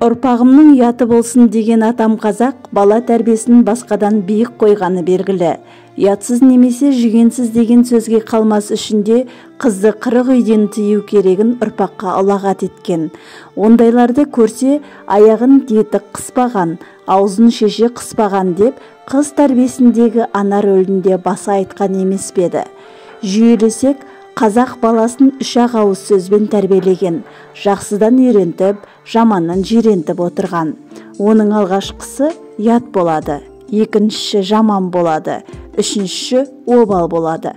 Ұрпағымның ұяты болсын деген атам қазақ, бала тәрбиесін басқадан биік қойғаны белгілі. Ұятсыз немесе жүгенсіз деген сөзге қалмас үшін де қызды қырық үйден тыю керегін ұрпаққа ұлағат еткен. Ондайларды көрсе, аяғын детік қыспаған, аузын шеше қыспаған деп қыз тәрбиесіндегі ана рөлінде баса айтқан емес пе еді. Жүйелесек, қазақ баласын үш-ақ ауыз сөзбен тәрбиелеген, жақсыдан үйрентіп, жаманнан жирентіп отырған. Оның алғашқысы ұят болады, екіншісі жаман болады, үшіншісі обал болады.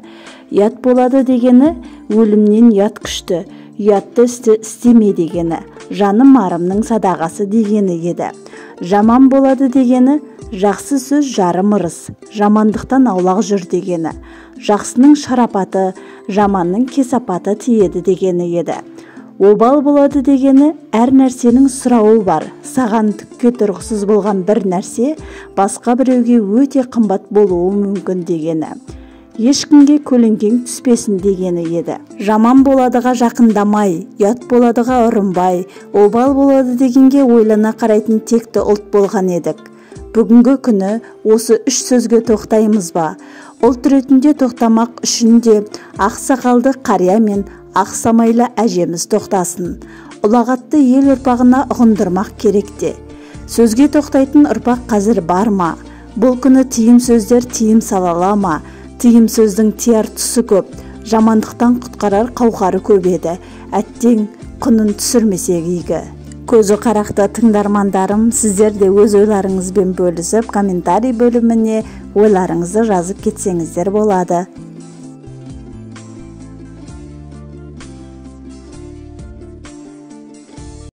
Ұят болады дегені өлімнен ұят күшті, ұятты істеме дегені, жаным арымның садағасы дегені еді. Жаман болады дегені жақсы сөз жарым ырыс, жамандықтан аулақ жүр дегені. Жақсының шарапаты, жаманның кесапаты тиеді дегені еді. Обал болады дегені әр нәрсенің сұрауы бар. Саған түкке тұрғысыз болған бір нәрсе басқа біреуге өте қымбат болуы мүмкін дегені. Ешкімге көлеңкең түспесін дегені еді. Жаман боладыға жақындамай, ұят боладыға ұрынбай, обал болады дегенге ойлана қарайтын текті ұлт болған едік. Бүгінгі күні осы үш сөзге тоқтаймыз ба? Ұлт ретінде тоқтамақ үшін де ақ сақалды қария мен ақ самайлы әжеміз тоқтасын. Ұлағатты ел ұрпағына ұғындырмақ керек те. Сөзге тоқтайтын ұрпақ қазір бар ма? Бұл күні тиым сөздер тиым салала ма? Тиым сөздің тияр тұсы көп, жамандықтан құтқарар қауқары көп еді. Әттең құнын түсірмесек игі. Көзі қарақты тыңдармандарым, сіздер де өз ойларыңызбен бөлісіп, комментарий бөліміне ойларыңызды жазып кетсеңіздер болады.